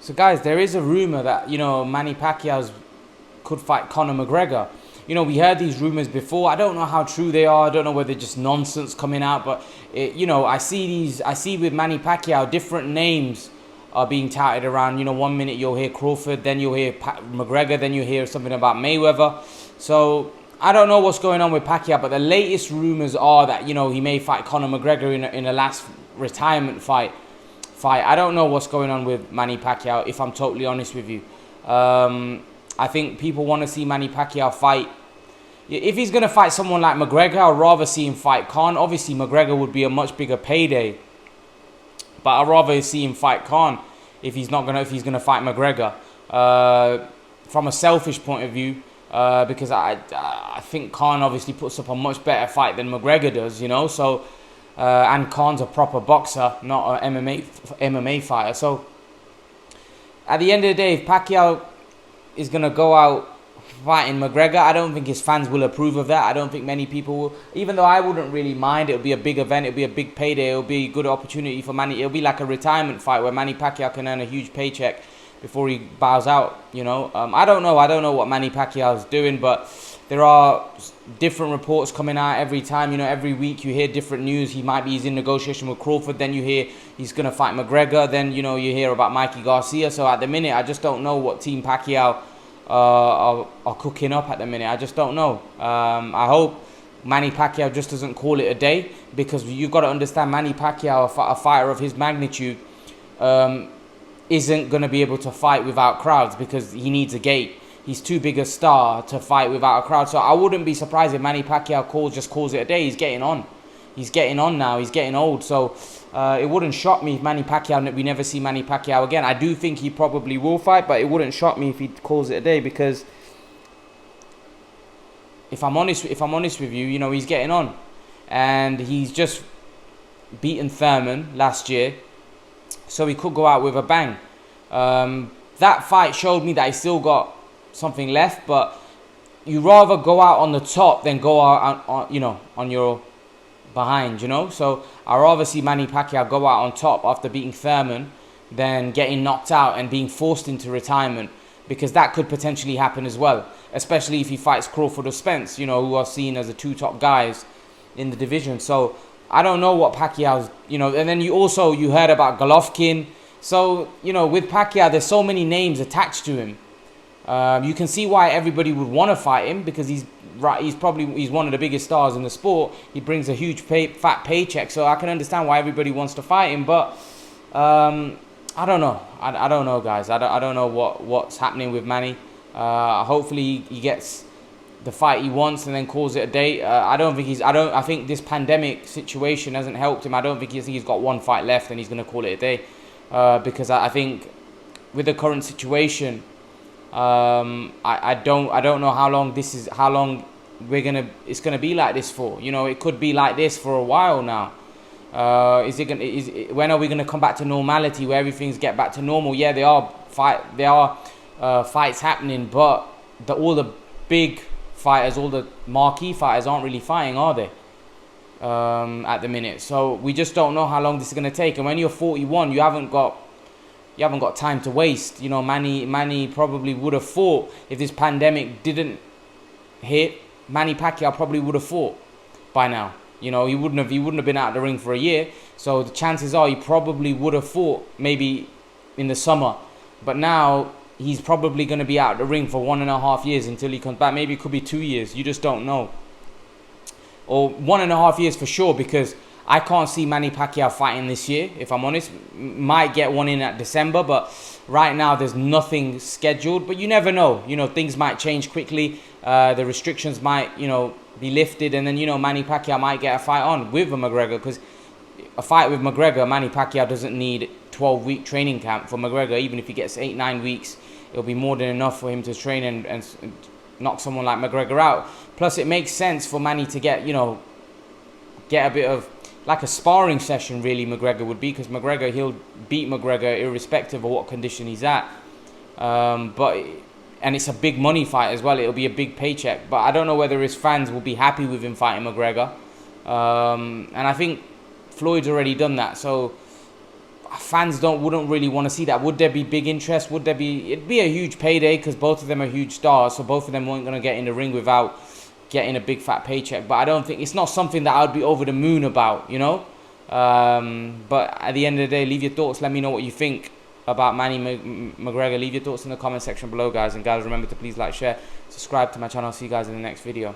So guys, there is a rumor that, Manny Pacquiao could fight Conor McGregor. We heard these rumors before. I don't know how true they are. I don't know whether they're just nonsense coming out. But I see with Manny Pacquiao, different names are being touted around. 1 minute you'll hear Crawford, then you'll hear McGregor, then you hear something about Mayweather. So I don't know what's going on with Pacquiao, but the latest rumors are that he may fight Conor McGregor in a last retirement fight. I don't know what's going on with Manny Pacquiao, if I'm totally honest with you. I think people want to see Manny Pacquiao fight. If he's going to fight someone like McGregor, I'd rather see him fight Khan. Obviously, McGregor would be a much bigger payday, but I'd rather see him fight Khan if he's going to fight McGregor. From a selfish point of view, because I think Khan obviously puts up a much better fight than McGregor does. So. And Khan's a proper boxer, not an MMA fighter. So, at the end of the day, if Pacquiao is going to go out fighting McGregor, I don't think his fans will approve of that. I don't think many people will. Even though I wouldn't really mind, it'll be a big event, it'll be a big payday, it'll be a good opportunity for Manny. It'll be like a retirement fight where Manny Pacquiao can earn a huge paycheck before he bows out. I don't know what Manny Pacquiao is doing, but there are different reports coming out every time. Every week you hear different news. He's in negotiation with Crawford. Then you hear he's going to fight McGregor. Then, you hear about Mikey Garcia. So at the minute, I just don't know what Team Pacquiao are cooking up at the minute. I just don't know. I hope Manny Pacquiao just doesn't call it a day, because you've got to understand Manny Pacquiao, a fighter of his magnitude, isn't going to be able to fight without crowds, because he needs a gate. He's too big a star to fight without a crowd. So I wouldn't be surprised if Manny Pacquiao calls it a day. He's getting on. He's getting on now. He's getting old. So it wouldn't shock me if we never see Manny Pacquiao again. I do think he probably will fight, but it wouldn't shock me if he calls it a day, because if I'm honest with you, he's getting on. And he's just beaten Thurman last year, so he could go out with a bang. That fight showed me that he still got something left, but you rather go out on the top than go out on your behind. So I rather see Manny Pacquiao go out on top after beating Thurman than getting knocked out and being forced into retirement, because that could potentially happen as well, especially if he fights Crawford or Spence, who are seen as the two top guys in the division. So I don't know what Pacquiao's, and then you heard about Golovkin. So, with Pacquiao, there's so many names attached to him. You can see why everybody would want to fight him, because he's one of the biggest stars in the sport. He brings a huge fat paycheck, so I can understand why everybody wants to fight him. But I don't know. I don't know, guys. I don't know what's happening with Manny. Hopefully he gets the fight he wants and then calls it a day. I think this pandemic situation hasn't helped him. I don't think he's got one fight left and he's going to call it a day, because I think with the current situation, I don't know how long it's gonna be like this for. It could be like this for a while now. When are we gonna come back to normality, where everything's get back to normal? Yeah, there are fights happening, but all the big fighters, all the marquee fighters aren't really fighting, are they? At the minute, so we just don't know how long this is gonna take. And when you're 41, you haven't got time to waste. Manny probably would have fought if this pandemic didn't hit. Manny Pacquiao probably would have fought by now. He wouldn't have been out of the ring for a year. So the chances are he probably would have fought maybe in the summer. But now he's probably going to be out of the ring for 1.5 years until he comes back. Maybe it could be 2 years. You just don't know. Or 1.5 years for sure, because I can't see Manny Pacquiao fighting this year, if I'm honest. Might get one in at December, but right now there's nothing scheduled. But you never know. Things might change quickly. The restrictions might, be lifted, and then, Manny Pacquiao might get a fight on with McGregor, because a fight with McGregor, Manny Pacquiao doesn't need 12-week training camp for McGregor. Even if he gets 8-9 weeks, it'll be more than enough for him to train and knock someone like McGregor out. Plus, it makes sense for Manny to get a bit of like a sparring session, really. McGregor would be, because he'll beat McGregor irrespective of what condition he's at. And it's a big money fight as well. It'll be a big paycheck. But I don't know whether his fans will be happy with him fighting McGregor. And I think Floyd's already done that. So fans wouldn't really want to see that. Would there be big interest? It'd be a huge payday because both of them are huge stars, so both of them weren't going to get in the ring without getting a big fat paycheck. But I don't think, it's not something that I'd be over the moon about, you know. But at the end of the day, leave your thoughts. Let me know what you think about Manny McGregor. Leave your thoughts in the comment section below, guys. And guys, remember to please like, share, subscribe to my channel. See you guys in the next video.